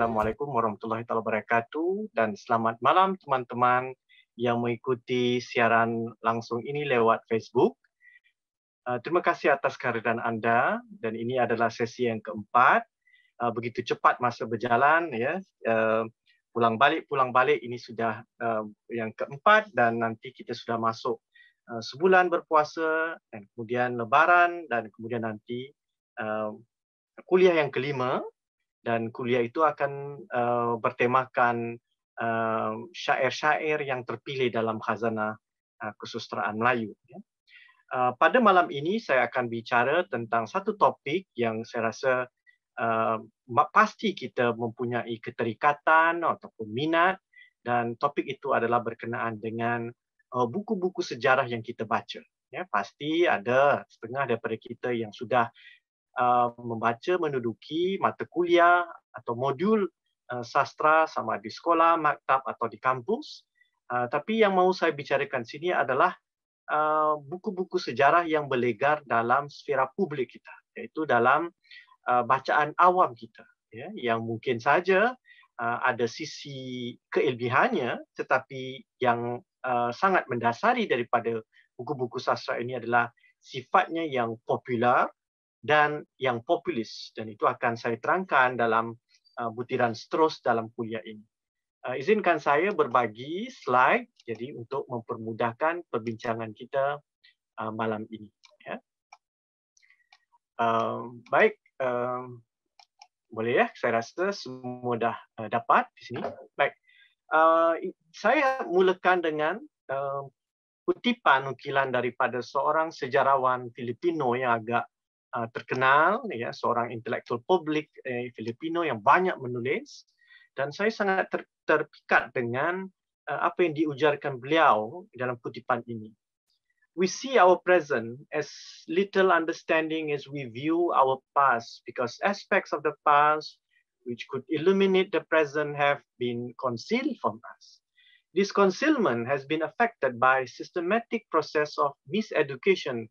Assalamualaikum warahmatullahi wabarakatuh dan selamat malam teman-teman yang mengikuti siaran langsung ini lewat Facebook. Terima kasih atas kehadiran anda dan ini adalah sesi yang keempat. Begitu cepat masa berjalan ya. Pulang balik ini sudah yang keempat dan nanti kita sudah masuk sebulan berpuasa dan kemudian lebaran dan kemudian nanti kuliah yang kelima. Dan kuliah itu akan bertemakan syair-syair yang terpilih dalam khazanah kesusastraan Melayu. Pada malam ini saya akan bicara tentang satu topik yang saya rasa pasti kita mempunyai keterikatan ataupun minat, dan topik itu adalah berkenaan dengan buku-buku sejarah yang kita baca. Ya, pasti ada setengah daripada kita yang sudah membaca menduduki mata kuliah atau modul sastra sama di sekolah, maktab atau di kampus. Tapi yang mau saya bicarakan sini adalah buku-buku sejarah yang berlegar dalam sfera publik kita, iaitu dalam bacaan awam kita, ya, yang mungkin saja ada sisi keilmiahannya, tetapi yang sangat mendasari daripada buku-buku sastra ini adalah sifatnya yang popular dan yang populis, dan itu akan saya terangkan dalam butiran seterus dalam kuliah ini. Izinkan saya berbagi slide jadi untuk mempermudahkan perbincangan kita malam ini. Ya. Baik, boleh ya? Saya rasa semua dah dapat di sini. Baik, saya mulakan dengan kutipan nukilan daripada seorang sejarawan Filipino yang agak terkenal, ya, seorang intelektual publik Filipino yang banyak menulis, dan saya sangat terpikat dengan apa yang diujarkan beliau dalam kutipan ini. We see our present as little understanding as we view our past, because aspects of the past which could illuminate the present have been concealed from us. This concealment has been affected by systematic process of miseducation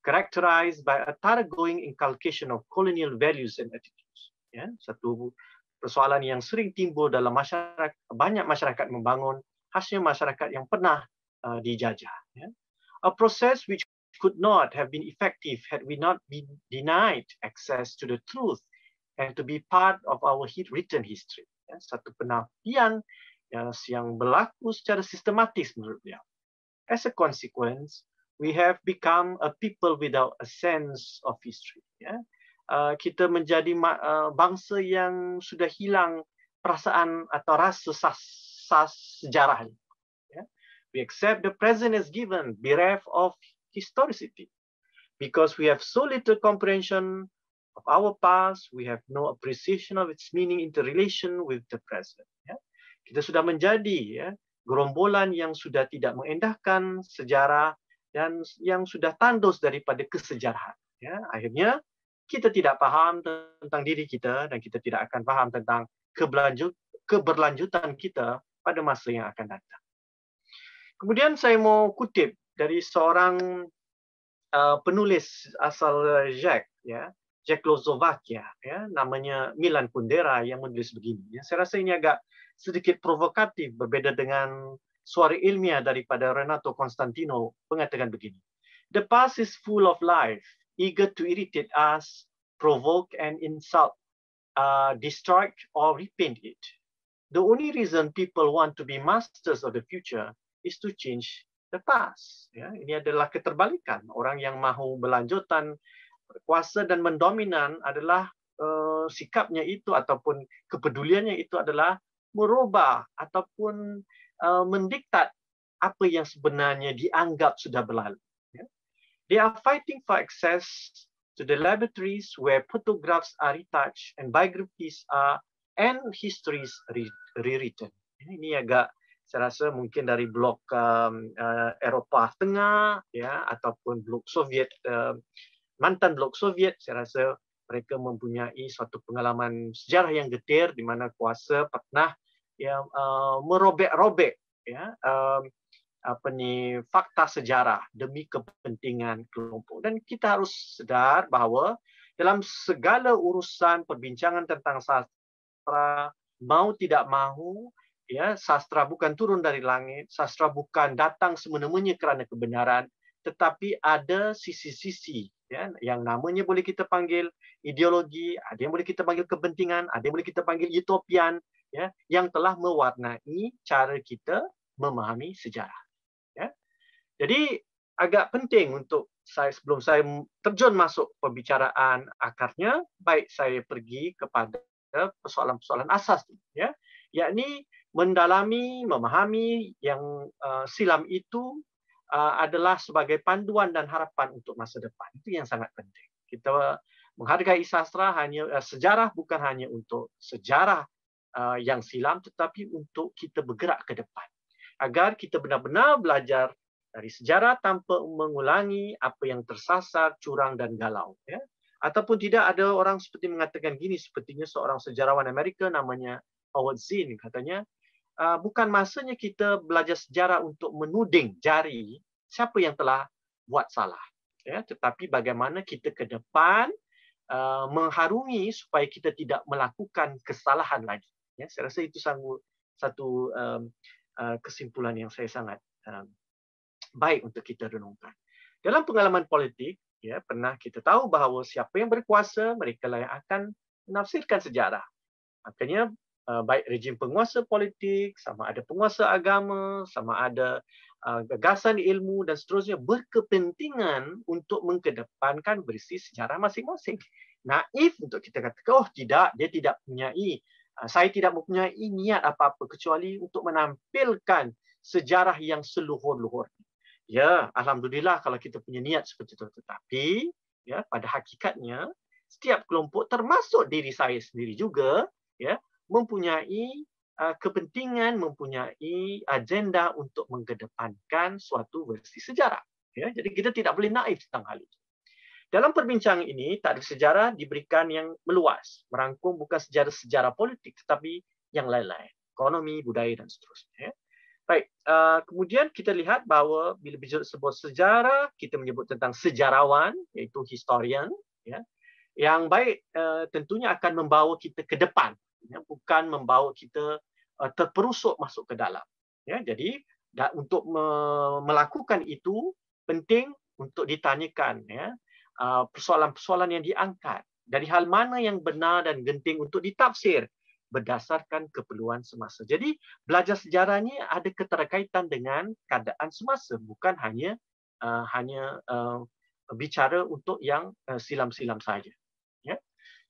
characterized by a thoroughgoing inculcation of colonial values and attitudes. Ya, satu persoalan yang sering timbul dalam masyarakat, banyak masyarakat membangun khasnya masyarakat yang pernah dijajah. Ya. A process which could not have been effective had we not been denied access to the truth and to be part of our written history. Ya, satu penafian yang berlaku secara sistematis menurut beliau. As a consequence, we have become a people without a sense of history. Ya. Kita menjadi bangsa yang sudah hilang perasaan atau rasa sejarah. Ya. We accept the present as given, bereft of historicity. Because we have so little comprehension of our past, we have no appreciation of its meaning interrelation with the present. Ya. Kita sudah menjadi gerombolan yang sudah tidak mengendahkan sejarah dan yang sudah tandus daripada kesejarahan. Ya, akhirnya kita tidak paham tentang diri kita dan kita tidak akan paham tentang keberlanjutan kita pada masa yang akan datang. Kemudian saya mau kutip dari seorang penulis asal Czechoslovakia, ya, namanya Milan Kundera, yang menulis begini. Ya, saya rasa ini agak sedikit provokatif, berbeda dengan suara ilmiah daripada Renato Constantino, mengatakan begini. The past is full of life, eager to irritate us, provoke and insult, distract or repaint it. The only reason people want to be masters of the future is to change the past. Ya, ini adalah keterbalikan. Orang yang mahu berlanjutan, berkuasa dan mendominan adalah sikapnya itu ataupun kepeduliannya itu adalah merubah ataupun mendiktat apa yang sebenarnya dianggap sudah berlalu. Ya. They are fighting for access to the laboratories where photographs are retouched and biographies are and histories rewritten. Ini agak saya rasa mungkin dari blok Eropah Tengah, ya, ataupun blok Soviet, mantan blok Soviet. Saya rasa mereka mempunyai suatu pengalaman sejarah yang getir di mana kuasa pernah merobek-robek fakta sejarah demi kepentingan kelompok. Dan kita harus sedar bahawa dalam segala urusan perbincangan tentang sastra, mau tidak mahu, ya, sastra bukan turun dari langit, sastra bukan datang semena-mena kerana kebenaran, tetapi ada sisi-sisi, ya, yang namanya boleh kita panggil ideologi, ada yang boleh kita panggil kepentingan, ada yang boleh kita panggil utopian, ya, yang telah mewarnai cara kita memahami sejarah. Ya. Jadi agak penting untuk saya, sebelum saya terjun masuk pembicaraan akarnya, baik saya pergi kepada persoalan-persoalan asas, ya, yakni mendalami, memahami yang silam itu adalah sebagai panduan dan harapan untuk masa depan. Itu yang sangat penting. Kita menghargai sastra hanya sejarah bukan hanya untuk sejarah yang silam, tetapi untuk kita bergerak ke depan. Agar kita benar-benar belajar dari sejarah tanpa mengulangi apa yang tersasar, curang dan galau. Ya. Ataupun tidak, ada orang seperti mengatakan gini, sepertinya seorang sejarawan Amerika namanya Howard Zinn, katanya, bukan masanya kita belajar sejarah untuk menuding jari siapa yang telah buat salah. Ya. Tetapi bagaimana kita ke depan mengharungi supaya kita tidak melakukan kesalahan lagi. Ya. Saya rasa itu satu kesimpulan yang saya sangat baik untuk kita renungkan. Dalam pengalaman politik, ya, pernah kita tahu bahawa siapa yang berkuasa, mereka lah yang akan menafsirkan sejarah. Makanya baik rejim penguasa politik, sama ada penguasa agama, sama ada gagasan ilmu dan seterusnya, berkepentingan untuk mengkedepankan versi sejarah masing-masing. Naif untuk kita katakan, oh tidak, dia tidak mempunyai, saya tidak mempunyai niat apa-apa kecuali untuk menampilkan sejarah yang seluhur-luhur. Ya, alhamdulillah kalau kita punya niat seperti itu. Tetapi, ya, pada hakikatnya setiap kelompok termasuk diri saya sendiri juga, ya, mempunyai kepentingan, mempunyai agenda untuk mengedepankan suatu versi sejarah. Ya, jadi kita tidak boleh naif tentang hal itu. Dalam perbincangan ini, Takrif Sejarah diberikan yang meluas, merangkum bukan sejarah politik, tetapi yang lain-lain, ekonomi, budaya dan seterusnya. Ya. Baik, kemudian kita lihat bahawa bila bicara sebuah sejarah, kita menyebut tentang sejarawan, iaitu historian, ya, yang baik tentunya akan membawa kita ke depan, ya, bukan membawa kita terperusuk masuk ke dalam. Ya, jadi untuk melakukan itu penting untuk ditanyakan, ya, persoalan-persoalan yang diangkat dari hal mana yang benar dan genting untuk ditafsir berdasarkan keperluan semasa. Jadi belajar sejarah ni ada keterkaitan dengan keadaan semasa, bukan hanya bicara untuk yang silam-silam saja. Ya.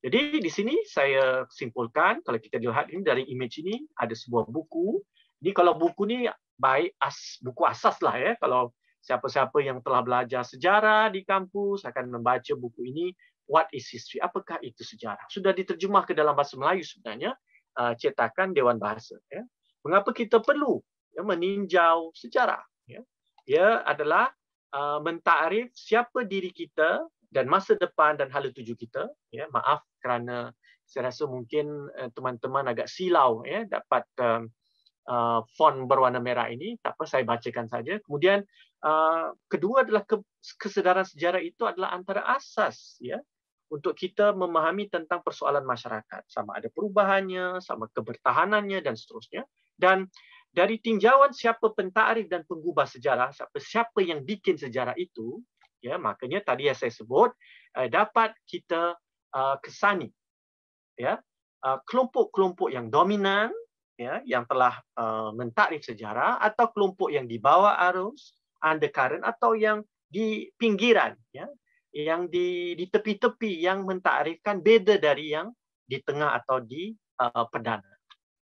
Jadi di sini saya simpulkan, kalau kita lihat ini dari image ini ada sebuah buku. Ini kalau buku ni baik buku asas lah, ya. Kalau siapa-siapa yang telah belajar sejarah di kampus akan membaca buku ini. What is history? Apakah itu sejarah? Sudah diterjemah ke dalam bahasa Melayu sebenarnya. Cetakan Dewan Bahasa. Ya. Mengapa kita perlu, ya, meninjau sejarah? Ya. Ia adalah mentakrif siapa diri kita dan masa depan dan hala tuju kita. Ya. Maaf kerana saya rasa mungkin teman-teman agak silau, ya, dapat font berwarna merah ini. Tak apa, saya bacakan saja. Kemudian kedua adalah kesedaran sejarah itu adalah antara asas, ya, untuk kita memahami tentang persoalan masyarakat. Sama ada perubahannya, sama kebertahanannya dan seterusnya. Dan dari tinjauan siapa pentakrif dan penggubah sejarah, siapa yang bikin sejarah itu, ya, makanya tadi yang saya sebut, dapat kita kesani, ya, kelompok-kelompok yang dominan, ya, yang telah mentakrif sejarah, atau kelompok yang di bawah arus, undercurrent, atau yang di pinggiran, ya, yang di tepi-tepi, yang mentakrifkan beda dari yang di tengah atau di perdana.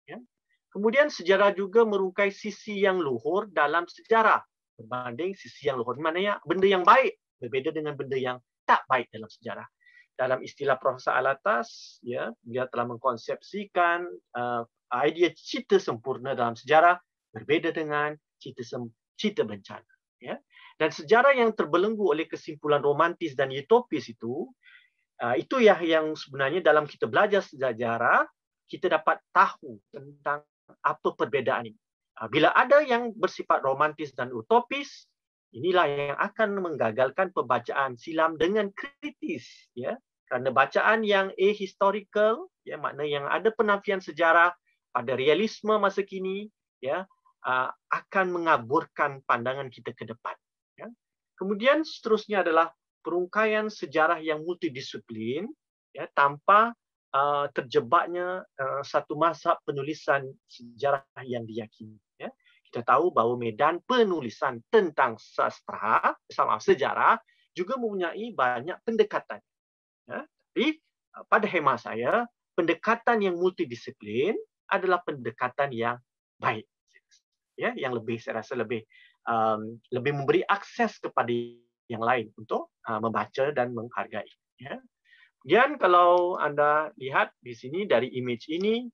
Ya. Kemudian sejarah juga merungkai sisi yang luhur dalam sejarah berbanding sisi yang luhur. Maknanya benda yang baik berbeda dengan benda yang tak baik dalam sejarah. Dalam istilah Profesor Alatas, ya, dia telah mengkonsepsikan idea cita sempurna dalam sejarah berbeda dengan cita bencana. Ya. Dan sejarah yang terbelenggu oleh kesimpulan romantis dan utopis itu yang sebenarnya dalam kita belajar sejarah, kita dapat tahu tentang apa perbezaan ini. Bila ada yang bersifat romantis dan utopis, inilah yang akan menggagalkan pembacaan silam dengan kritis. Ya. Kerana bacaan yang ahistorical, ya, makna yang ada penafian sejarah, pada realisme masa kini, ya, akan mengaburkan pandangan kita ke depan. Ya. Kemudian seterusnya adalah perungkaian sejarah yang multidisiplin, ya, tanpa terjebaknya satu mazhab penulisan sejarah yang diyakini. Ya. Kita tahu bahawa medan penulisan tentang sastra sama sejarah juga mempunyai banyak pendekatan. Ya. Tapi pada hemat saya, pendekatan yang multidisiplin adalah pendekatan yang baik. Ya, yang lebih, saya rasa lebih memberi akses kepada yang lain untuk membaca dan menghargai. Ya. Kemudian kalau anda lihat di sini dari image ini,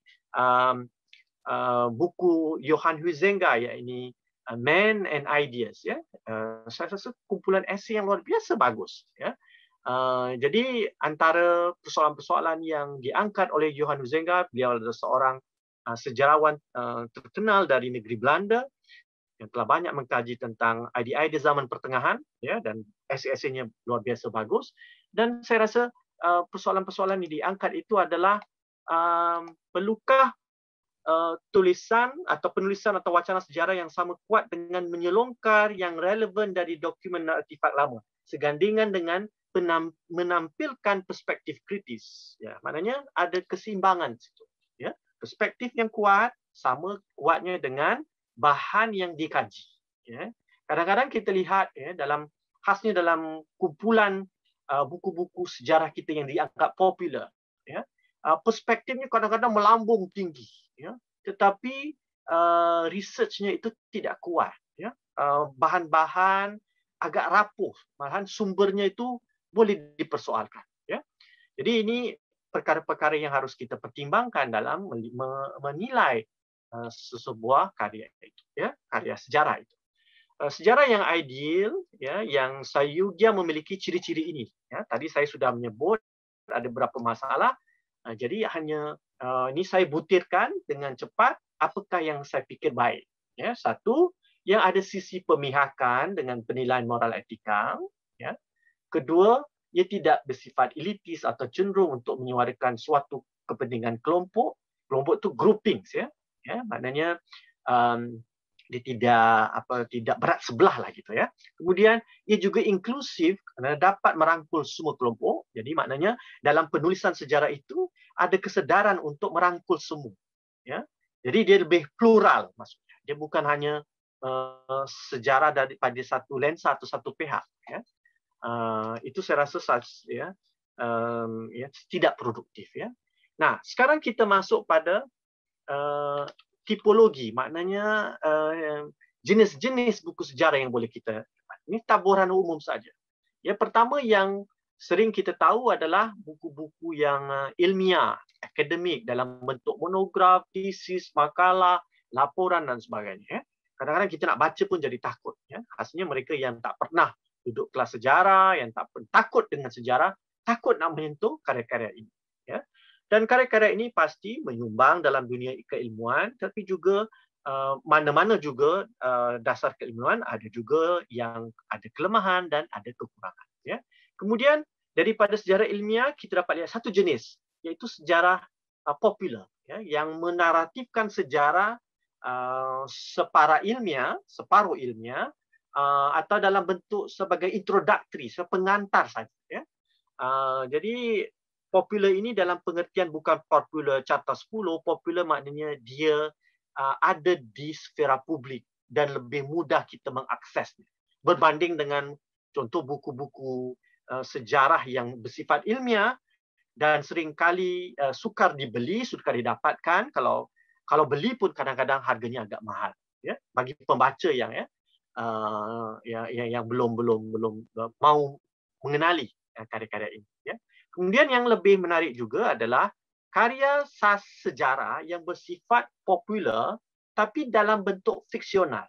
buku Johann Huizenga, ya, ini Man and Ideas, ya, saya rasa kumpulan esei yang luar biasa bagus. Ya. Jadi antara persoalan-persoalan yang diangkat oleh Johann Huizenga, beliau adalah seorang sejarawan terkenal dari negeri Belanda yang telah banyak mengkaji tentang ide-ide zaman pertengahan, ya, dan esei-eseinya luar biasa bagus. Dan saya rasa persoalan-persoalan yang diangkat itu adalah perlukah tulisan atau penulisan atau wacana sejarah yang sama kuat dengan menyelongkar yang relevan dari dokumen dan artifak lama, segandingan dengan menampilkan perspektif kritis. Ya, maknanya ada keseimbangan situ. Ya, perspektif yang kuat sama kuatnya dengan bahan yang dikaji. Ya. Kadang-kadang kita lihat, ya, khasnya dalam kumpulan buku-buku sejarah kita yang dianggap popular, ya, perspektifnya kadang-kadang melambung tinggi, ya, tetapi researchnya itu tidak kuat, ya, bahan-bahan agak rapuh, malahan sumbernya itu boleh dipersoalkan, ya. Jadi ini perkara-perkara yang harus kita pertimbangkan dalam menilai sebuah karya itu, ya, karya sejarah itu. Sejarah yang ideal, ya, yang Sayugya memiliki ciri-ciri ini. Ya, tadi saya sudah menyebut ada beberapa masalah. Jadi hanya ini saya butirkan dengan cepat apakah yang saya fikir baik. Ya, satu, yang ada sisi pemihakan dengan penilaian moral etika. Ya. Kedua, ia tidak bersifat elitis atau cenderung untuk menyuarakan suatu kepentingan kelompok. Kelompok itu groupings, ya. Ya, maknanya dia tidak berat sebelah lah gitu, ya. Kemudian ia juga inklusif kerana dapat merangkul semua kelompok. Jadi maknanya dalam penulisan sejarah itu ada kesedaran untuk merangkul semua, ya. Jadi dia lebih plural maksudnya. Dia bukan hanya sejarah daripada satu lensa atau satu pihak, ya. Itu saya rasa ya, ya, tidak produktif, ya. Nah, sekarang kita masuk pada tipologi, maknanya jenis-jenis buku sejarah yang boleh kita dapat. Ini taburan umum saja. Ya, pertama yang sering kita tahu adalah buku-buku yang ilmiah, akademik dalam bentuk monograf, tesis, makalah, laporan dan sebagainya. Kadang-kadang kita nak baca pun jadi takut. Ya. Khasnya mereka yang tak pernah duduk kelas sejarah, yang takut dengan sejarah, takut nak menyentuh karya-karya ini. Ya. Dan karya-karya ini pasti menyumbang dalam dunia keilmuan, tapi juga mana-mana juga dasar keilmuan ada juga yang ada kelemahan dan ada kekurangan. Ya. Kemudian daripada sejarah ilmiah kita dapat lihat satu jenis, iaitu sejarah popular, ya, yang menaratifkan sejarah separuh ilmiah atau dalam bentuk sebagai introductory, pengantar saja. Ya. Jadi popular ini dalam pengertian bukan popular carta 10, popular maknanya dia ada di sfera publik dan lebih mudah kita mengaksesnya. Berbanding dengan contoh buku-buku sejarah yang bersifat ilmiah dan seringkali sukar dibeli, sukar didapatkan. Kalau beli pun kadang-kadang harganya agak mahal. Ya, bagi pembaca yang yang belum mau mengenali karya-karya ini. Ya. Kemudian yang lebih menarik juga adalah karya sejarah yang bersifat popular tapi dalam bentuk fiksional.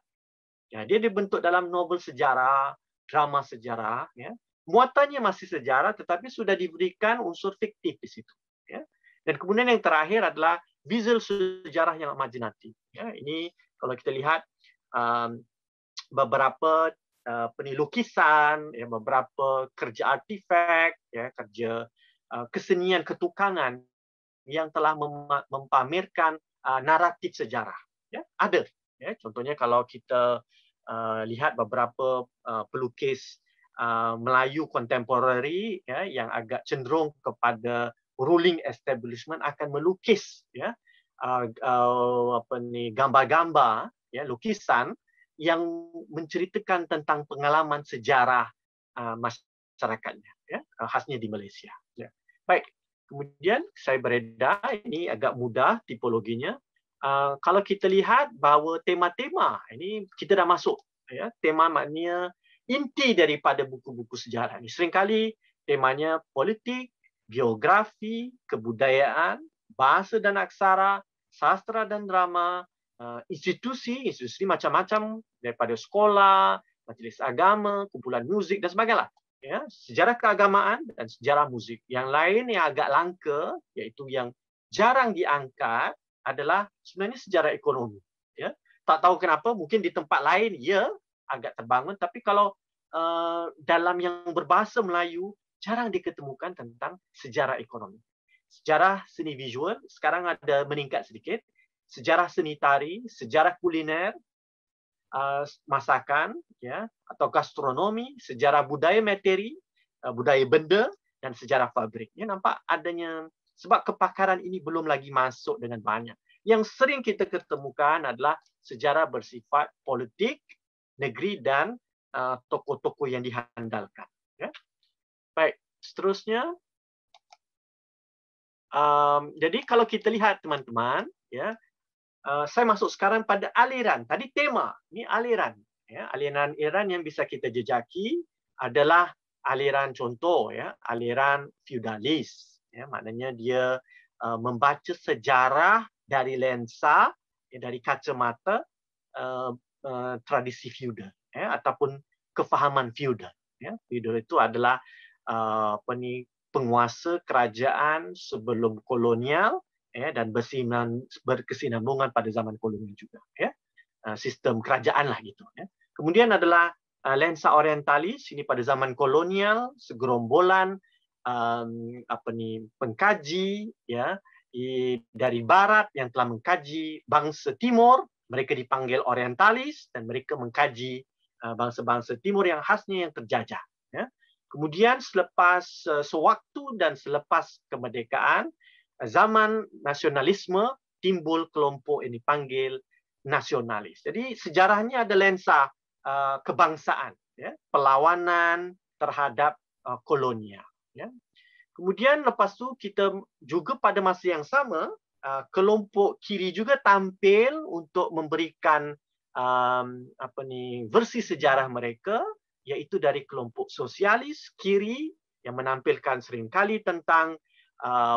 Ya, dia dibentuk dalam novel sejarah, drama sejarah. Ya. Muatannya masih sejarah tetapi sudah diberikan unsur fiktif di situ. Ya. Dan kemudian yang terakhir adalah visual sejarah yang imajinatif. Ya. Ini kalau kita lihat beberapa lukisan, ya, beberapa kerja artifak, ya, kerja kesenian ketukangan yang telah mempamerkan naratif sejarah. Ya, ada. Ya, contohnya kalau kita lihat beberapa pelukis Melayu kontemporari ya, yang agak cenderung kepada ruling establishment akan melukis ya gambar-gambar ya, lukisan yang menceritakan tentang pengalaman sejarah masyarakatnya ya, khasnya di Malaysia ya. Baik, kemudian saya beredar ini agak mudah tipologinya. Kalau kita lihat bahawa tema-tema ini kita dah masuk ya, tema maknanya inti daripada buku-buku sejarah ini seringkali temanya politik, geografi, kebudayaan, bahasa dan aksara, sastra dan drama, institusi macam-macam daripada sekolah, majlis agama, kumpulan muzik dan sebagainya. Ya, sejarah keagamaan dan sejarah muzik. Yang lain yang agak langka, iaitu yang jarang diangkat, adalah sebenarnya sejarah ekonomi. Ya, tak tahu kenapa, mungkin di tempat lain ya agak terbangun, tapi kalau dalam yang berbahasa Melayu jarang diketemukan tentang sejarah ekonomi. Sejarah seni visual sekarang ada meningkat sedikit. Sejarah seni tari, sejarah kuliner, masakan, ya, atau gastronomi, sejarah budaya materi, budaya benda, dan sejarah fabrik. Ya, nampak adanya sebab kepakaran ini belum lagi masuk dengan banyak. Yang sering kita ketemukan adalah sejarah bersifat politik, negeri dan tokoh-tokoh yang dihandalkan. Ya. Baik, seterusnya. Jadi kalau kita lihat teman-teman, ya, saya masuk sekarang pada aliran. Tadi tema, ini aliran. Ya, aliran yang bisa kita jejaki adalah aliran contoh, ya, aliran feodalis. Ya, maknanya dia membaca sejarah dari lensa, ya, dari kacamata tradisi feudal, ya, ataupun kefahaman feudal. Ya, feudal itu adalah penguasa kerajaan sebelum kolonial, ya, dan berkesinambungan pada zaman kolonial juga, ya. Sistem kerajaan lah gitu, ya. Kemudian adalah lensa orientalis, ini pada zaman kolonial, segerombolan pengkaji, ya, dari barat yang telah mengkaji bangsa timur, mereka dipanggil orientalis, dan mereka mengkaji bangsa-bangsa timur yang khasnya yang terjajah, ya. Kemudian selepas sewaktu dan selepas kemerdekaan, zaman nasionalisme, timbul kelompok yang dipanggil nasionalis. Jadi sejarahnya ada lensa kebangsaan, ya, perlawanan terhadap kolonial. Ya. Kemudian lepas tu kita juga pada masa yang sama, kelompok kiri juga tampil untuk memberikan versi sejarah mereka, iaitu dari kelompok sosialis kiri yang menampilkan seringkali tentang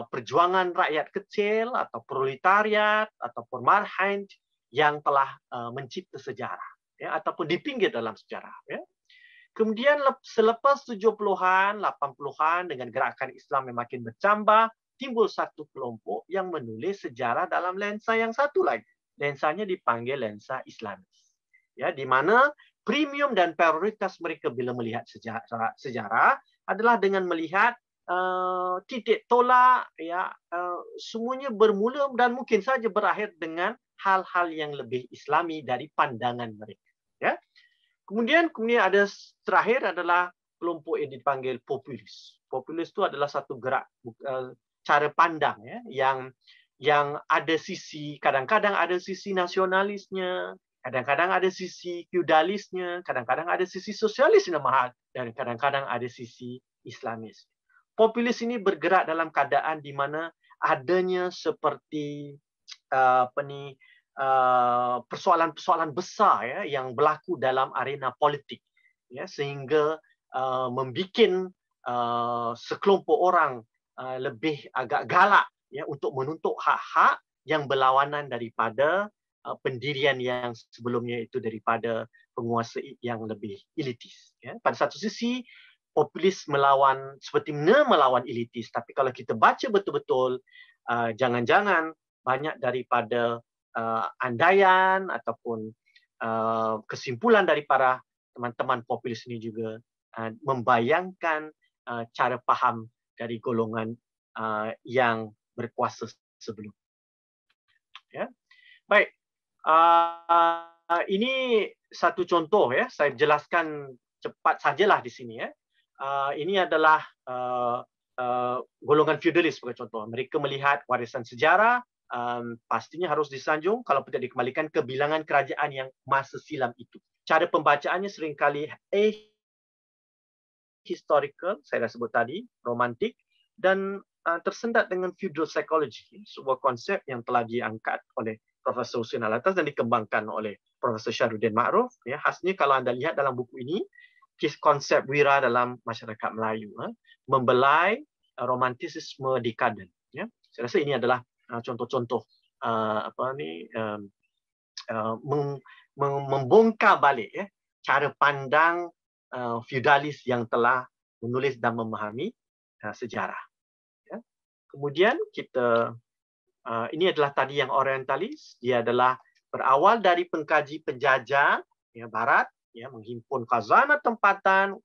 perjuangan rakyat kecil atau proletariat atau Marhain yang telah mencipta sejarah, ya, ataupun dipinggir dalam sejarah. Ya. Kemudian selepas 70-an, 80-an dengan gerakan Islam yang makin bercambah, timbul satu kelompok yang menulis sejarah dalam lensa yang satu lagi. Lensanya dipanggil lensa Islamis. Ya, di mana premium dan prioritas mereka bila melihat sejarah adalah dengan melihat titik tolak, ya, semuanya bermula dan mungkin saja berakhir dengan hal-hal yang lebih Islami dari pandangan mereka. Ya. Kemudian ada terakhir adalah kelompok yang dipanggil populis. Populis itu adalah satu gerak cara pandang, ya, yang ada sisi, kadang-kadang ada sisi nasionalisnya, kadang-kadang ada sisi feudalisnya, kadang-kadang ada sisi sosialisnya mahal, dan kadang-kadang ada sisi Islamis. Populis ini bergerak dalam keadaan di mana adanya seperti persoalan-persoalan besar, ya, yang berlaku dalam arena politik, ya, sehingga membuat sekelompok orang lebih agak galak, ya, untuk menuntut hak-hak yang berlawanan daripada pendirian yang sebelumnya itu daripada penguasa yang lebih elitis. Ya. Pada satu sisi populis seperti melawan elitis, tapi kalau kita baca betul-betul, jangan-jangan banyak daripada andaian ataupun kesimpulan dari para teman-teman populis ini juga membayangkan cara faham dari golongan yang berkuasa sebelum. Ya. Baik. Ini satu contoh ya. Saya jelaskan cepat sajalah di sini ya. Ini adalah golongan feudalis sebagai contoh. Mereka melihat warisan sejarah pastinya harus disanjung kalau tidak dikembalikan ke bilangan kerajaan yang masa silam itu. Cara pembacaannya seringkali historical, saya dah sebut tadi, romantik, dan tersendat dengan feudal psychology, sebuah konsep yang telah diangkat oleh Profesor Hussein Alatas dan dikembangkan oleh Profesor Syahrudin Ma'ruf. Ya, khasnya kalau anda lihat dalam buku ini, konsep wira dalam masyarakat Melayu, membelai romantisisme dekaden. Ya, saya rasa ini adalah contoh-contoh membongkar balik ya cara pandang feudalis yang telah menulis dan memahami sejarah. Ya. Kemudian kita ini adalah tadi yang orientalis, dia adalah berawal dari pengkaji penjajah ya, Barat, ya, menghimpun khazanah tempatan,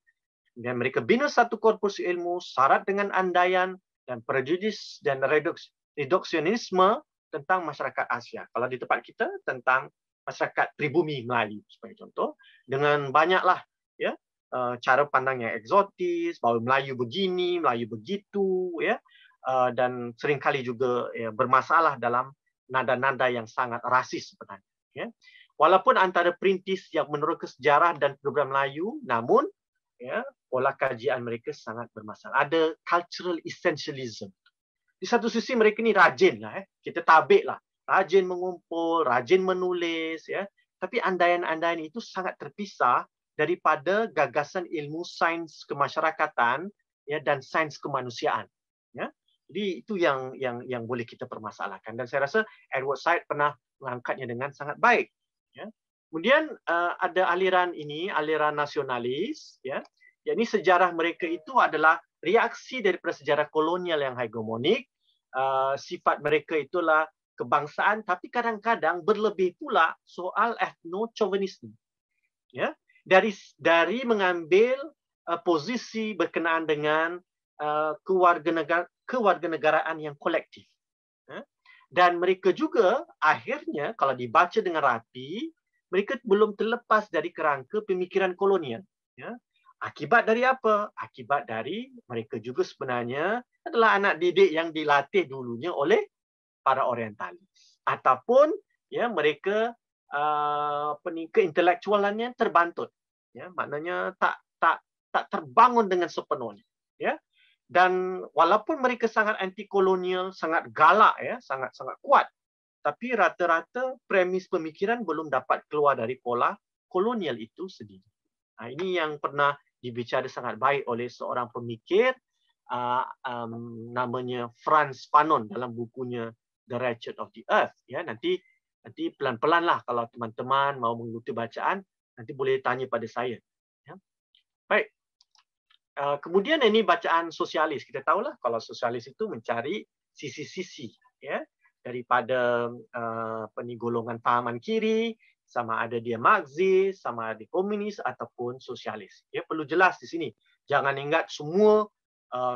dan mereka bina satu korpus ilmu syarat dengan andaian dan prejudis dan reduksionisme tentang masyarakat Asia. Kalau di tempat kita tentang masyarakat pribumi Melayu sebagai contoh, dengan banyaklah ya cara pandang yang eksotis, bahawa Melayu begini, Melayu begitu, ya, dan seringkali juga ya, bermasalah dalam nada-nada yang sangat rasis sebenarnya. Ya. Walaupun antara perintis yang meneroka sejarah dan program Melayu, namun ya, pola kajian mereka sangat bermasalah. Ada cultural essentialism. Di satu sisi mereka ni rajin lah, kita tabik lah, rajin mengumpul, rajin menulis, ya. Tapi andaian-andaian itu sangat terpisah daripada gagasan ilmu sains kemasyarakatan ya dan sains kemanusiaan. Ya. Jadi itu yang boleh kita permasalahkan. Dan saya rasa Edward Said pernah mengangkatnya dengan sangat baik. Ya. Kemudian ada aliran ini, aliran nasionalis. Ya. Yakni sejarah mereka itu adalah reaksi daripada sejarah kolonial yang hegemonik. Sifat mereka itulah kebangsaan, tapi kadang-kadang berlebih pula soal ethno-chauvinisme. Ya. Dari mengambil posisi berkenaan dengan kewarganegaraan yang kolektif. Dan mereka juga akhirnya kalau dibaca dengan rapi, mereka belum terlepas dari kerangka pemikiran kolonial. Ya. Akibat dari apa? Akibat dari mereka juga sebenarnya adalah anak didik yang dilatih dulunya oleh para orientalis. Ataupun ya mereka keintelektualannya terbantut, ya, maknanya tak terbangun dengan sepenuhnya, ya. Dan walaupun mereka sangat anti kolonial, sangat galak, ya, sangat kuat, tapi rata-rata premis pemikiran belum dapat keluar dari pola kolonial itu sendiri. Nah, ini yang pernah dibicara sangat baik oleh seorang pemikir namanya Frantz Fanon dalam bukunya The Ratchet of the Earth. Ya, nanti pelan-pelan lah kalau teman-teman mau mengikuti bacaan, nanti boleh tanya pada saya. Ya. Baik. Kemudian ini bacaan sosialis. Kita tahulah kalau sosialis itu mencari sisi-sisi ya daripada golongan fahaman kiri, sama ada dia Marxis, sama ada komunis ataupun sosialis. Ya, perlu jelas di sini. Jangan ingat semua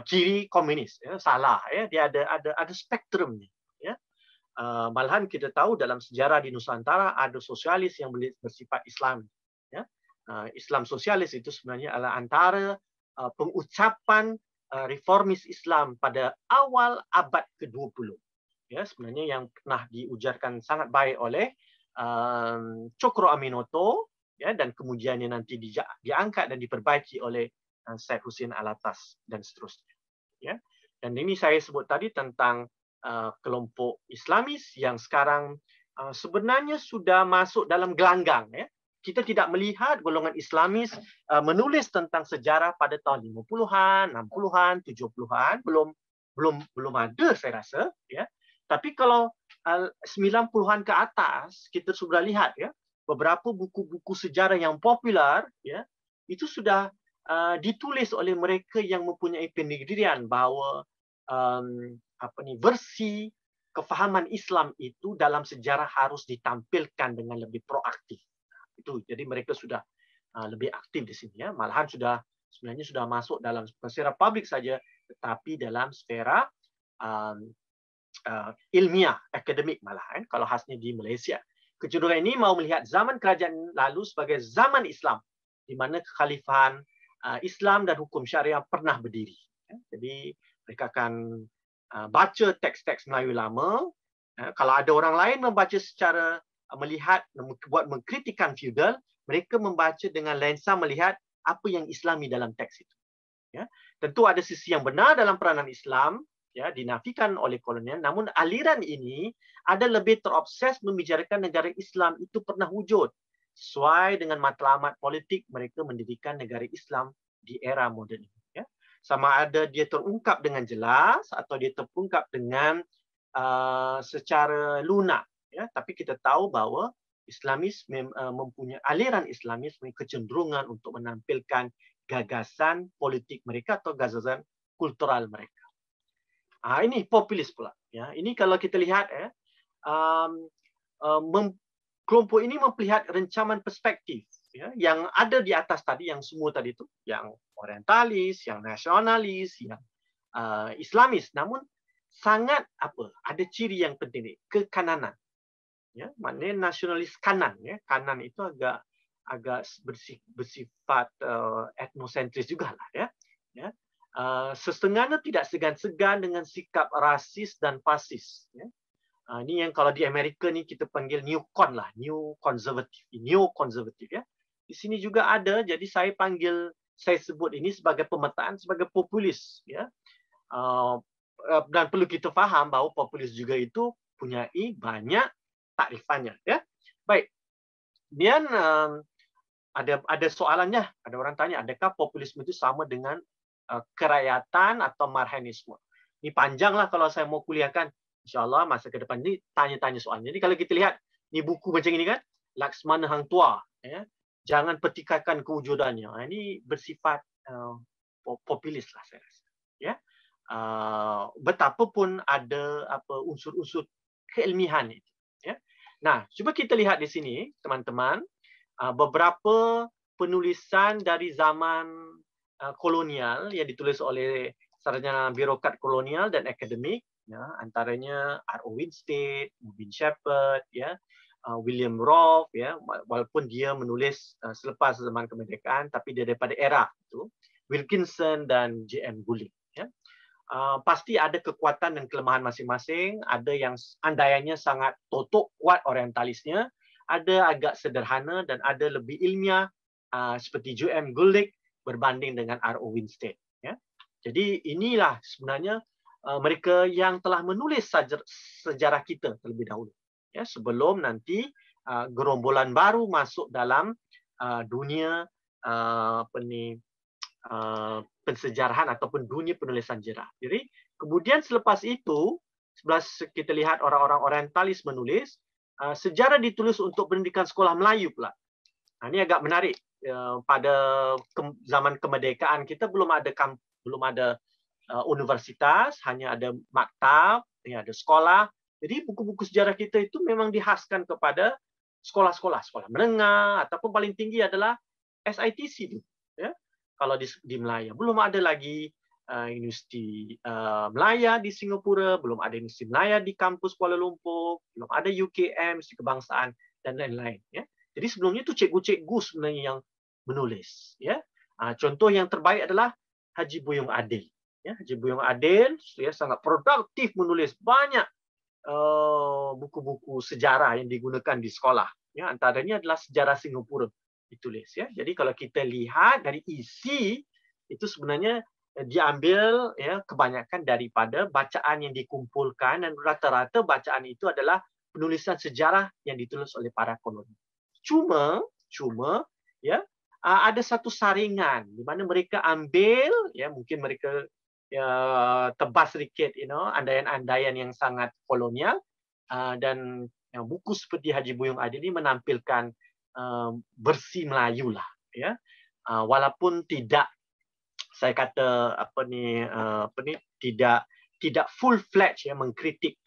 kiri komunis. Ya, salah. Ya, dia ada spektrumnya. Ya. Malahan kita tahu dalam sejarah di Nusantara ada sosialis yang bersifat Islam. Ya. Islam sosialis itu sebenarnya adalah antara pengucapan reformis Islam pada awal abad ke-20. Ya, sebenarnya yang pernah diujarkan sangat baik oleh Cokro Aminoto, ya, dan kemudiannya nanti diangkat dan diperbaiki oleh Syed Hussein Alatas dan seterusnya. Ya. Dan ini saya sebut tadi tentang kelompok Islamis yang sekarang sebenarnya sudah masuk dalam gelanggang. Ya. Kita tidak melihat golongan Islamis menulis tentang sejarah pada tahun 50-an, 60-an, 70-an, belum ada saya rasa. Ya. Tapi kalau 90-an ke atas, kita sudah lihat ya beberapa buku-buku sejarah yang popular, ya, itu sudah ditulis oleh mereka yang mempunyai pendirian bahawa versi kefahaman Islam itu dalam sejarah harus ditampilkan dengan lebih proaktif. Itu jadi mereka sudah lebih aktif di sini ya. Malahan sebenarnya sudah masuk dalam sfera publik saja, tetapi dalam sfera ilmiah, akademik malah kalau khasnya di Malaysia. Kecenderungan ini mau melihat zaman kerajaan lalu sebagai zaman Islam, di mana kekhalifahan Islam dan hukum syariah pernah berdiri. Jadi mereka akan baca teks-teks Melayu lama. Kalau ada orang lain membaca secara melihat, buat mengkritikan feudal, mereka membaca dengan lensa melihat apa yang Islami dalam teks itu. Ya, tentu ada sisi yang benar dalam peranan Islam, ya, dinafikan oleh kolonial. Namun aliran ini ada lebih terobses membicarakan negara Islam itu pernah wujud. Sesuai dengan matlamat politik, mereka mendirikan negara Islam di era moden ini. Ya. Sama ada dia terungkap dengan jelas atau dia terungkap dengan secara lunak. Ya. Tapi kita tahu bahawa Islamis mempunyai aliran Islamis mempunyai kecenderungan untuk menampilkan gagasan politik mereka atau gagasan kultural mereka. Ini populis pula. Ya, ini kalau kita lihat, kelompok ini melihat rencaman perspektif, ya, yang ada di atas tadi, yang semua tadi itu, yang orientalis, yang nasionalis, yang Islamis. Namun sangat ada ciri yang penting, kekananan. Ya, maknanya nasionalis kanan. Ya, kanan itu agak bersifat etnosentris juga lah. Ya. Ya. Setengahnya tidak segan-segan dengan sikap rasis dan fasis. Ya. Ini yang kalau di Amerika ni kita panggil newcon lah, new conservative. Ya. Di sini juga ada, jadi saya sebut ini sebagai pemetaan, sebagai populis. Ya. Dan perlu kita faham bahawa populis juga itu punyai banyak takrifannya. Ya. Baik. Kemudian ada soalannya, ada orang tanya, adakah populisme itu sama dengan kerakyatan atau marhanisme? Ini panjang lah kalau saya mau kuliahkan. InsyaAllah masa ke depan ini tanya-tanya soalnya. Jadi kalau kita lihat, ini buku macam ini kan, Laksmana Hang Tuah. Ya, jangan petikakan kewujudannya. Ini bersifat populis lah saya rasa. Ya, betapapun ada unsur-unsur keilmihan itu. Ya. Nah, cuba kita lihat di sini, teman-teman, beberapa penulisan dari zaman kolonial yang ditulis oleh sarjana birokrat kolonial dan akademik, ya, antaranya R.O. Winstead, Mubin Shepherd, ya, William Rolfe, ya, walaupun dia menulis selepas zaman kemerdekaan, tapi dia daripada era itu, Wilkinson dan J.M. Gulick. Ya. Pasti ada kekuatan dan kelemahan masing-masing. Ada yang andaiannya sangat totok kuat orientalisnya, ada agak sederhana dan ada lebih ilmiah seperti J.M. Gulick berbanding dengan R.O. Winstead. Ya. Jadi inilah sebenarnya mereka yang telah menulis sejarah kita terlebih dahulu. Ya, sebelum nanti gerombolan baru masuk dalam dunia pensejarahan ataupun dunia penulisan sejarah. Jadi kemudian selepas itu, sebelah kita lihat orang-orang orientalis menulis, sejarah ditulis untuk pendidikan sekolah Melayu pula. Ini agak menarik. Pada zaman kemerdekaan kita belum ada universitas, hanya ada maktab, ada sekolah. Jadi buku-buku sejarah kita itu memang dihaskan kepada sekolah-sekolah menengah ataupun paling tinggi adalah SITC. Ya. Kalau di Melaya belum ada lagi Universiti Melaya di Singapura, belum ada Universiti Melaya di kampus Kuala Lumpur, belum ada UKM, Universiti Kebangsaan dan lain-lain. Ya. Jadi sebelumnya itu cikgu-cikgu sebenarnya yang menulis. Ya. Contoh yang terbaik adalah Haji Buyung Adil. Ya, Haji Buyung Adil ya, sangat produktif menulis banyak buku-buku sejarah yang digunakan di sekolah. Ya, antaranya adalah sejarah Singapura ditulis. Ya. Jadi kalau kita lihat dari isi itu sebenarnya diambil ya kebanyakan daripada bacaan yang dikumpulkan, dan rata-rata bacaan itu adalah penulisan sejarah yang ditulis oleh para koloni. Cuma ya ada satu saringan di mana mereka ambil ya, mungkin mereka ya, tebas sedikit andaian-andaian yang sangat kolonial, dan yang buku seperti Haji Buyung Adil ini menampilkan bersih Melayu lah ya, walaupun tidak, saya kata tidak full fledged ya mengkritik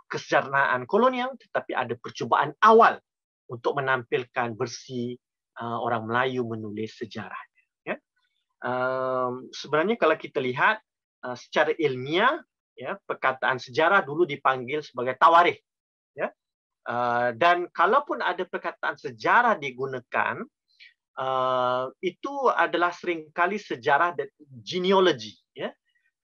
kesejahteraan kolonial, tetapi ada percubaan awal untuk menampilkan bersih orang Melayu menulis sejarahnya. Ya. Sebenarnya kalau kita lihat secara ilmiah, ya, perkataan sejarah dulu dipanggil sebagai tawarikh, ya. Dan kalaupun ada perkataan sejarah digunakan, itu adalah seringkali sejarah genealogi, ya.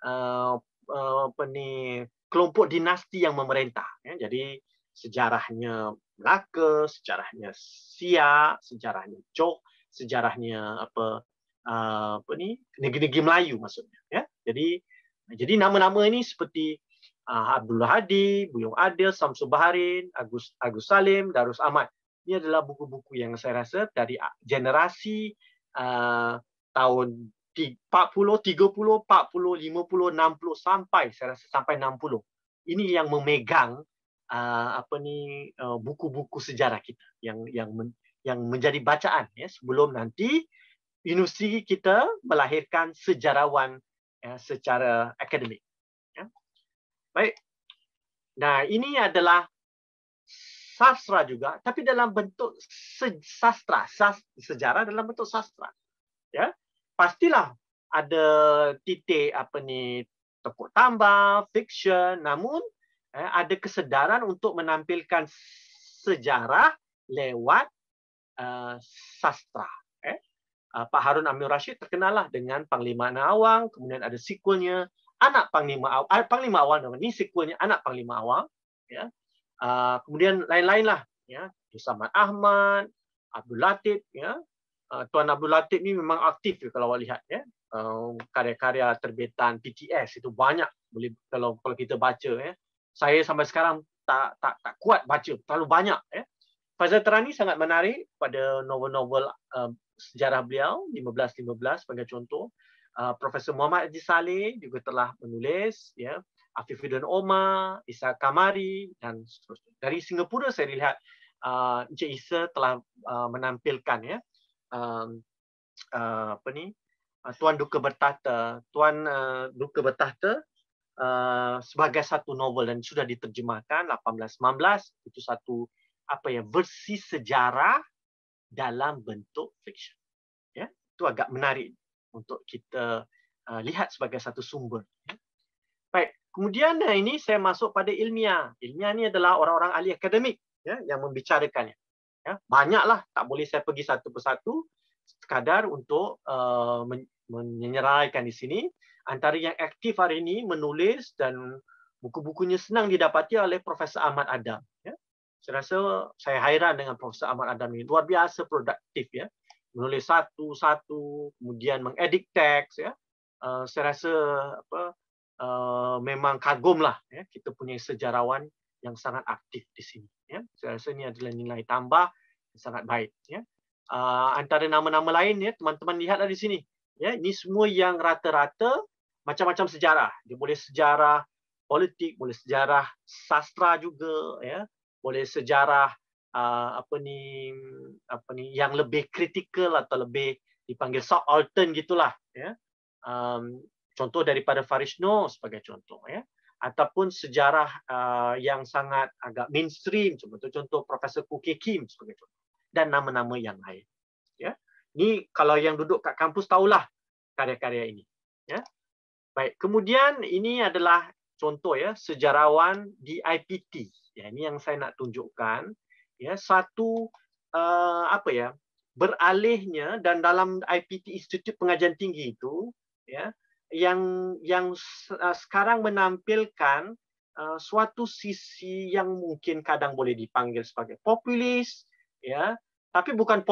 Apa ni, kelompok dinasti yang memerintah, ya. Jadi sejarahnya Melaka, sejarahnya Siak, sejarahnya Johor, sejarahnya apa ni, negeri-negeri Melayu maksudnya, ya. Jadi nama-nama ini seperti Abdullah Hadi, Buyung Adil, Samsul Baharin, Agus Salim, Darus Ahmad. Ini adalah buku-buku yang saya rasa dari generasi tahun 40, 30, 40, 50, 60 sampai saya rasa sampai 60. Ini yang memegang buku-buku sejarah kita yang menjadi bacaan, ya, sebelum nanti universiti kita melahirkan sejarawan, ya, secara akademik. Ya. Baik. Nah, ini adalah sastra juga, tapi dalam bentuk sastra, sejarah dalam bentuk sastra. Ya, pastilah ada titik tepuk tambah, fiction, namun ada kesedaran untuk menampilkan sejarah lewat sastra. Pak Harun Amir Rashid terkenallah dengan Panglima Awang, kemudian ada sequelnya Anak Panglima Awang. Panglima Awang ini sequelnya Anak Panglima Awang, ya. Kemudian lain-lain lah, ya. Samad Ahmad, Abdul Latif, ya. Tuan Abdul Latif ni memang aktif kalau awak lihat, ya. Karya-karya terbitan PTS itu banyak, boleh kalau kita baca, ya. Saya sampai sekarang tak kuat baca, terlalu banyak, ya. Fazal Terani sangat menarik pada novel-novel sejarah beliau 1515 sebagai contoh. Profesor Muhammad Haji Saleh juga telah menulis, ya. Afifuddin Omar, Isa Kamari dan seterusnya. Dari Singapura saya lihat Encik Isa telah menampilkan, ya, Tuan Duka Bertahta, sebagai satu novel dan sudah diterjemahkan 1819. Itu satu versi sejarah dalam bentuk fiction. Ya, itu agak menarik untuk kita lihat sebagai satu sumber. Ya. Baik, kemudian ini saya masuk pada ilmiah. Ilmiah ini adalah orang-orang ahli akademik, ya, yang membicarakannya. Ya, banyaklah, tak boleh saya pergi satu persatu, sekadar untuk menyeraikan di sini. Antara yang aktif hari ini menulis dan buku-bukunya senang didapati oleh Profesor Ahmad Adam. Ya. Saya rasa saya hairan dengan Profesor Ahmad Adam ini, luar biasa produktif, ya. Menulis satu-satu, kemudian mengedit teks, ya. Saya rasa memang kagumlah, ya, kita punya sejarawan yang sangat aktif di sini, ya. Saya rasa ini adalah nilai tambah yang sangat baik, ya. Antara nama-nama lain, ya, teman-teman lihatlah di sini, ya, ini semua yang rata-rata macam-macam sejarah. Dia boleh sejarah politik, boleh sejarah sastra juga, ya. Boleh sejarah yang lebih kritikal atau lebih dipanggil subaltern gitulah, ya. Contoh daripada Faris Noh sebagai contoh, ya. Ataupun sejarah yang sangat agak mainstream, contoh Profesor Kuki Kim sebagai contoh, dan nama-nama yang lain, ya. Ini kalau yang duduk kat kampus tahulah karya-karya ini, ya. Baik, kemudian ini adalah contoh, ya, sejarawan di IPT. Ya, ini yang saya nak tunjukkan, ya, satu beralihnya, dan dalam IPT Institut Pengajian Tinggi itu, ya, yang sekarang menampilkan suatu sisi yang mungkin kadang boleh dipanggil sebagai populis, ya, tapi bukan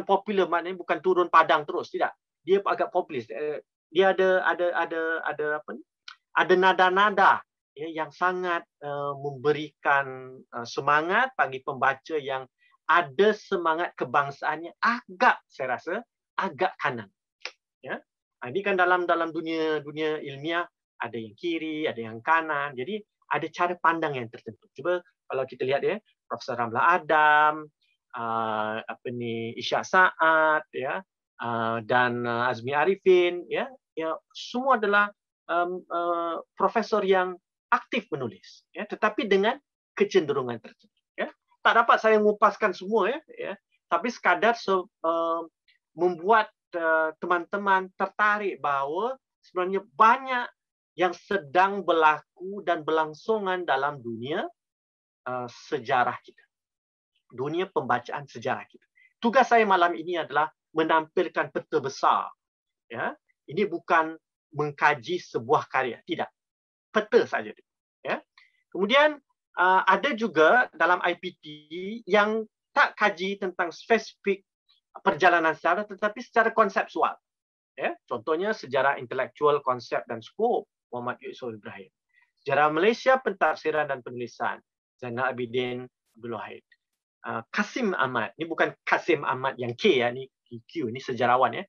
popular, maknanya bukan turun padang terus, tidak. Dia agak populis. Dia ada nada-nada, ya, yang sangat memberikan semangat bagi pembaca yang ada semangat kebangsaannya saya rasa agak kanan, ya. Ini kan dalam dunia ilmiah ada yang kiri, ada yang kanan. Jadi ada cara pandang yang tertentu. Cuba kalau kita lihat, ya, Profesor Ramla Adam, Ishak Saad, ya, dan Azmi Arifin, ya, semua adalah profesor yang aktif menulis, ya, tetapi dengan kecenderungan tertentu, ya. Tak dapat saya mengupaskan semua, ya, tapi sekadar membuat teman-teman tertarik bahawa sebenarnya banyak yang sedang berlaku dan berlangsungan dalam dunia sejarah kita. Dunia pembacaan sejarah kita. Tugas saya malam ini adalah menampilkan peta besar. Ya, ini bukan mengkaji sebuah karya, tidak. Peta saja. Ya. Kemudian ada juga dalam IPT yang tak kaji tentang spesifik perjalanan sejarah, tetapi secara konseptual. Ya, contohnya sejarah intelektual, konsep dan skop Muhammad Yusuf Ibrahim. Sejarah Malaysia, pentafsiran dan penulisan Zainal Abidin Abdul Wahid. Kasim Ahmad, ini bukan Kasim Ahmad yang K ya, ini Q, ini sejarawan ya.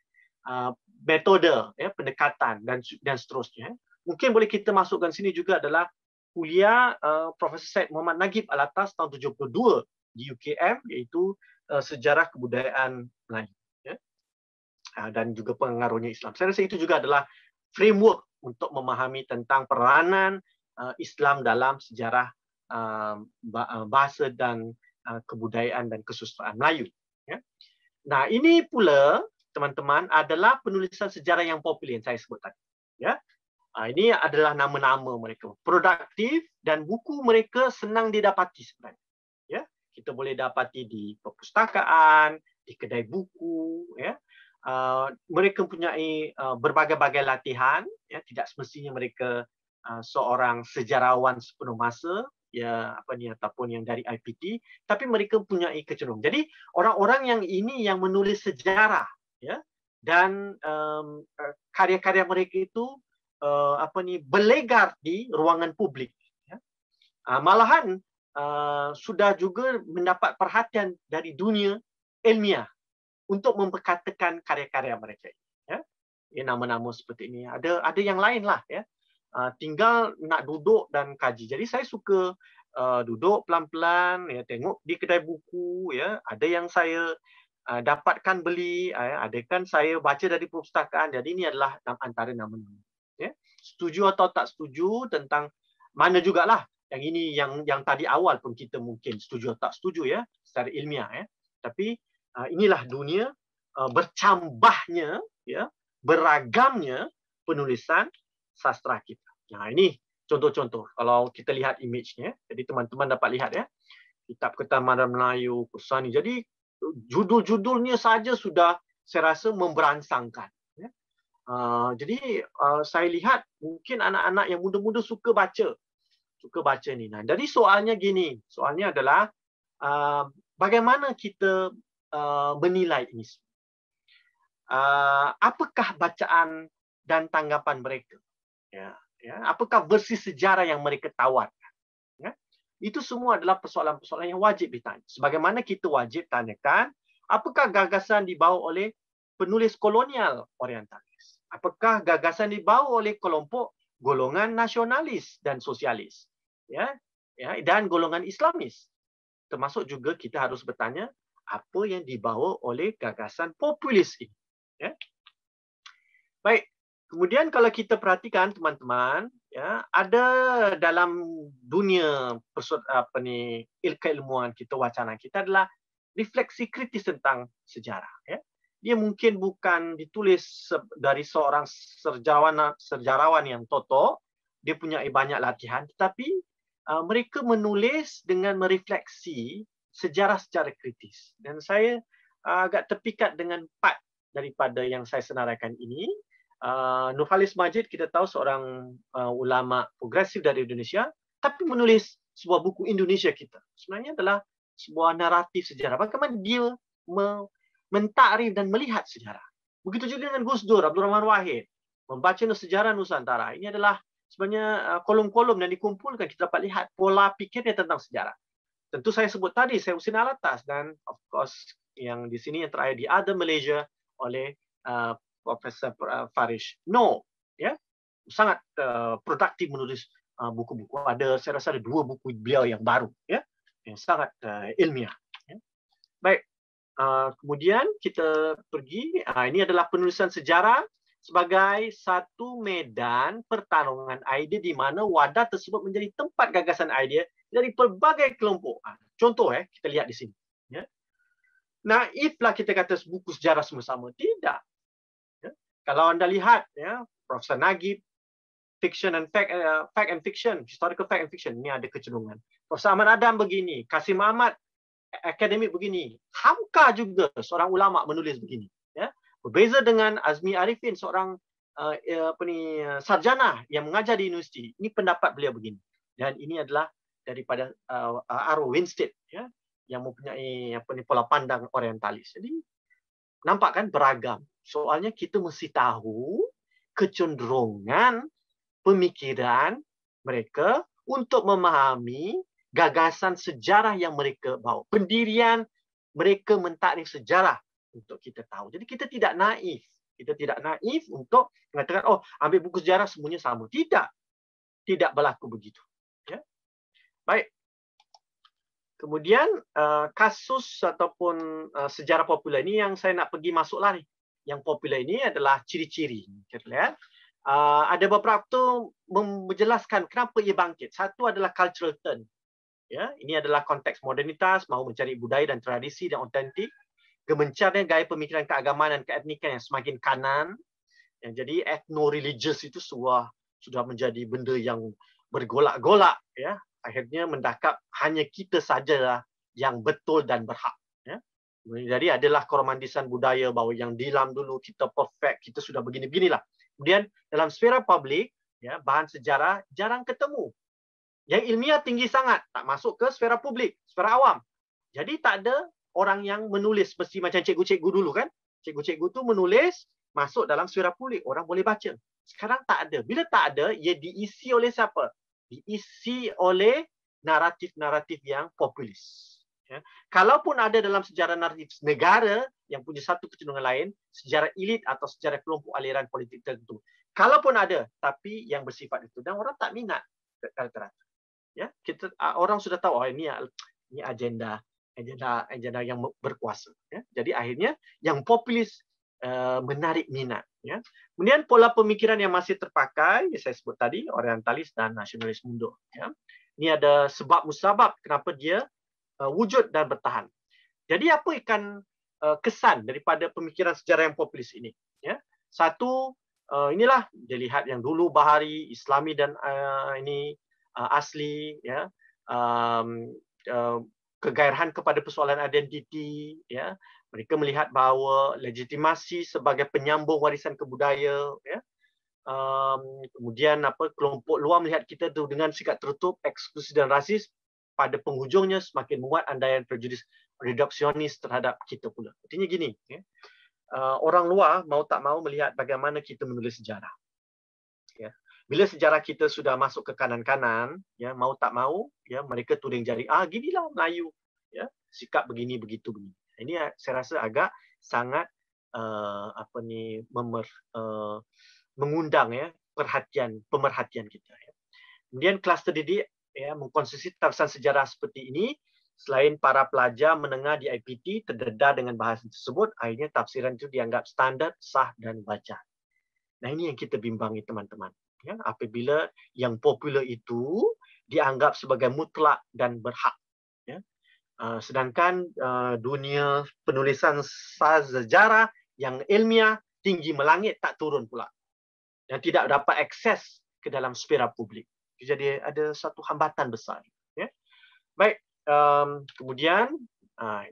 Metode ya, pendekatan dan seterusnya. Mungkin boleh kita masukkan sini juga adalah kuliah Profesor Syed Muhammad Nagib Alatas tahun 72 di UKM, iaitu sejarah kebudayaan Melayu. Dan juga pengaruhnya Islam. Saya rasa itu juga adalah framework untuk memahami tentang peranan Islam dalam sejarah bahasa dan kebudayaan dan kesusastraan Melayu. Nah, ini pula teman-teman adalah penulisan sejarah yang popular yang saya sebut tadi. Ini adalah nama-nama mereka. Produktif dan buku mereka senang didapati sebenarnya. Kita boleh dapati di perpustakaan, di kedai buku. Mereka mempunyai berbagai-bagai latihan, tidak semestinya mereka seorang sejarawan sepenuh masa ataupun yang dari IPT, tapi mereka mempunyai kecenderungan. Jadi orang-orang yang ini yang menulis sejarah, dan karya-karya mereka itu berlegar di ruangan publik. Malahan sudah juga mendapat perhatian dari dunia ilmiah untuk memperkatakan karya-karya mereka. Nama-nama seperti ini. Ada yang lain lah. Tinggal nak duduk dan kaji. Jadi saya suka duduk pelan-pelan, tengok di kedai buku. Ada yang saya dapatkan beli, ada kan saya baca dari perpustakaan. Jadi ini adalah antara nama-nama. Setuju atau tak setuju tentang mana jugalah. Yang ini yang tadi awal pun kita mungkin setuju atau tak setuju secara ilmiah. Tapi inilah dunia bercambahnya, beragamnya penulisan sastra kita. Nah, ini contoh-contoh. Kalau kita lihat image-nya, jadi teman-teman dapat lihat Kitab Ketamaran Melayu, Kusani. Jadi judul-judulnya saja sudah saya rasa memberangsangkan. Jadi saya lihat mungkin anak-anak yang muda-muda suka baca ni. Nah, jadi soalnya gini, soalnya adalah bagaimana kita menilai ini. Apakah bacaan dan tanggapan mereka? Apakah versi sejarah yang mereka tawarkan? Itu semua adalah persoalan-persoalan yang wajib ditanya. Sebagaimana kita wajib tanyakan, apakah gagasan dibawa oleh penulis kolonial orientalis? Apakah gagasan dibawa oleh kelompok golongan nasionalis dan sosialis? Dan golongan Islamis. Termasuk juga kita harus bertanya, apa yang dibawa oleh gagasan populis ini. Baik, kemudian kalau kita perhatikan teman-teman, ada dalam dunia keilmuan kita, wacana kita adalah refleksi kritis tentang sejarah. Dia mungkin bukan ditulis dari seorang sejarawan yang totok, dia punya banyak latihan, tetapi mereka menulis dengan merefleksi sejarah secara kritis. Dan saya agak terpikat dengan part daripada yang saya senaraikan ini. Nurhalis Majid, kita tahu seorang ulama progresif dari Indonesia, tapi menulis sebuah buku Indonesia kita. Sebenarnya adalah sebuah naratif sejarah. Bagaimana dia mentakrif dan melihat sejarah. Begitu juga dengan Gus Dur, Abdul Rahman Wahid, membaca sejarah Nusantara. Ini adalah sebenarnya kolom-kolom yang dikumpulkan, kita dapat lihat pola pikirnya tentang sejarah. Tentu saya sebut tadi, saya Husin Alatas, dan of course yang di sini yang terakhir di Ada Malaysia oleh Profesor Farish No. Sangat produktif menulis buku-buku. Saya rasa ada 2 buku beliau yang baru, yang sangat ilmiah. Baik, kemudian kita pergi. Ini adalah penulisan sejarah sebagai satu medan pertarungan idea di mana wadah tersebut menjadi tempat gagasan idea dari pelbagai kelompok. Contoh kita lihat di sini. Naiflah kita kata buku sejarah sama-sama. Tidak. Kalau anda lihat Profesor Nagib fiction and fact and fiction, historical fact and fiction, ini ada kecenderungan. Profesor Ahmad Adam begini, Kasim Ahmad akademik begini, Hamka juga seorang ulama menulis begini. Ya. Berbeza dengan Azmi Arifin, seorang sarjana yang mengajar di universiti. Ini pendapat beliau begini. Dan ini adalah daripada R.O. Winstead, ya, yang mempunyai pola pandang orientalis. Jadi nampak kan beragam. Soalnya kita mesti tahu kecenderungan pemikiran mereka untuk memahami gagasan sejarah yang mereka bawa. Pendirian mereka mentakrif sejarah untuk kita tahu. Jadi kita tidak naif. Kita tidak naif untuk mengatakan, oh, ambil buku sejarah semuanya sama. Tidak. Tidak berlaku begitu. Ya. Baik. Kemudian kasus ataupun sejarah popular ini yang saya nak pergi masuklah ni. Yang popular ini adalah ciri-ciri. Kita lihat. Ada beberapa tu menjelaskan kenapa ia bangkit. Satu adalah cultural turn. Ya, ini adalah konteks modernitas, mahu mencari budaya dan tradisi dan otentik. Gemencarnya gaya pemikiran keagamaan dan keetnikan yang semakin kanan. Yang jadi ethno-religious itu sudah menjadi benda yang bergolak-golak. Ya. Akhirnya mendakap hanya kita sajalah yang betul dan berhak. Ya. Jadi adalah keromantisan budaya bahawa yang dilam dulu kita perfect, kita sudah begini-beginilah. Kemudian dalam sfera publik, ya, bahan sejarah jarang ketemu. Yang ilmiah tinggi sangat, tak masuk ke sfera publik, sfera awam. Jadi tak ada orang yang menulis, mesti macam cikgu-cikgu dulu kan. Cikgu-cikgu tu menulis, masuk dalam sfera publik, orang boleh baca. Sekarang tak ada. Bila tak ada, ia diisi oleh siapa? Diisi oleh naratif-naratif yang populis. Ya. Kalaupun ada dalam sejarah naratif negara yang punya satu kecenderungan lain, sejarah elit atau sejarah kelompok aliran politik tertentu. Kalaupun ada, tapi yang bersifat itu. Dan orang tak minat rata-rata. Ya, orang sudah tahu, oh ini agenda yang berkuasa. Ya. Jadi akhirnya yang populis menarik minat. Ya. Kemudian pola pemikiran yang masih terpakai, saya sebut tadi, orientalis dan nasionalis mundur. Ya. Ini ada sebab musabab kenapa dia wujud dan bertahan. Jadi apa ikan kesan daripada pemikiran sejarah yang populis ini? Ya. Satu, inilah dia lihat yang dulu Bahari, Islami dan ini asli, ya, kegairahan kepada persoalan identiti, ya. Mereka melihat bahawa legitimasi sebagai penyambung warisan kebudaya, ya. Kemudian kelompok luar melihat kita tu dengan sikap tertutup, eksklusif dan rasis, pada penghujungnya semakin menguat andaian prejudis reduksionis terhadap kita pula. Artinya gini, ya. Orang luar mau tak mau melihat bagaimana kita menulis sejarah. Ya. Bila sejarah kita sudah masuk ke kanan-kanan, ya, mau tak mau, ya, mereka tuding jari, ginilah Melayu, ya, sikap begini begitu begini. Ini saya rasa agak sangat mengundang, ya, pemerhatian kita. Ya. Kemudian kelas terdidik, ya, mengkonsumsi tafsiran sejarah seperti ini, selain para pelajar menengah di IPT terdedah dengan bahasa tersebut, akhirnya tafsiran itu dianggap standar, sah dan wajar. Nah, ini yang kita bimbangi teman-teman. Ya, apabila yang popular itu dianggap sebagai mutlak dan berhak. Ya. Sedangkan dunia penulisan sejarah yang ilmiah tinggi melangit tak turun pula. Dan tidak dapat akses ke dalam sfera publik. Jadi ada satu hambatan besar. Ya. Baik, kemudian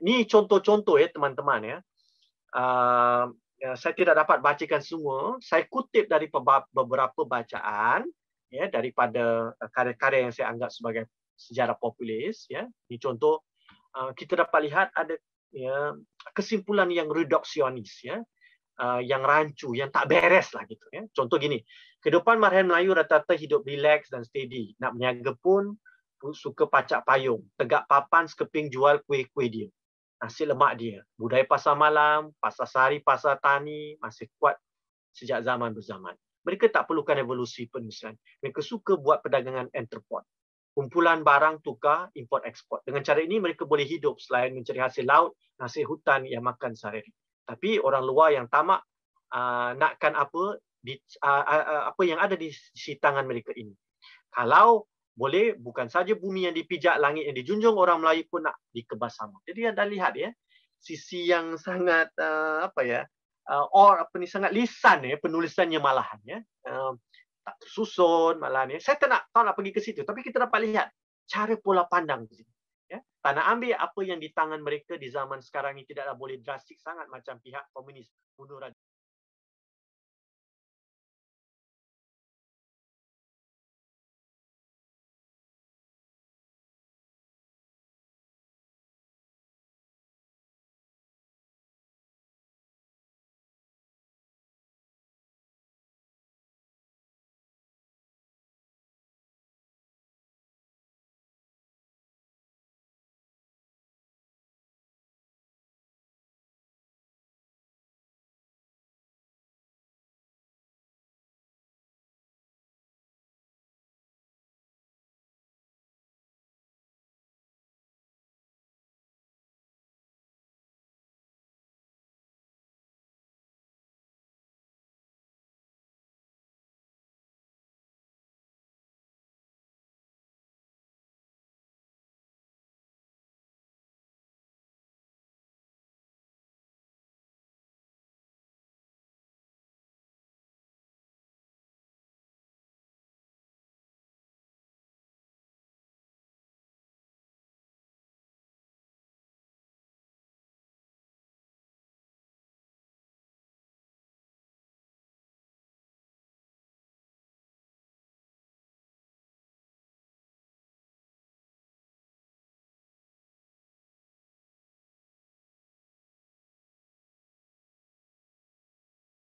ini contoh-contoh, ya, teman-teman, ya. Saya tidak dapat bacakan semua. Saya kutip dari beberapa bacaan, ya, daripada karya-karya yang saya anggap sebagai sejarah populis. Ya. Ini contoh, kita dapat lihat ada, ya, kesimpulan yang reduksionis, ya, yang rancu, yang tak beres lah gitu. Ya. Contoh gini, kehidupan marhaen Melayu rata-rata hidup relax dan steady. Nak berniaga pun suka pacak payung, tegak papan sekeping jual kuih-kuih dia. Nasi lemak dia. Budaya pasar malam, pasar sehari, pasar tani masih kuat sejak zaman berzaman. Mereka tak perlukan revolusi penulisan. Mereka suka buat perdagangan entrepot. Kumpulan barang tukar, import ekspor. Dengan cara ini mereka boleh hidup selain mencari hasil laut, hasil hutan yang makan sehari-hari. Tapi orang luar yang tamak nakkan apa yang ada di tangan mereka ini. Kalau boleh, bukan saja bumi yang dipijak, langit yang dijunjung, orang Melayu pun nak dikebas sama. Jadi anda lihat, ya, sisi yang sangat sangat lisan, ya, penulisannya malahan, ya. tak tersusun malah ni. Saya tak nak pergi ke situ, tapi kita dapat lihat cara pola pandang di sini. Ya, tak nak ambil apa yang di tangan mereka di zaman sekarang ini tidaklah boleh drastik sangat macam pihak komunis bunuh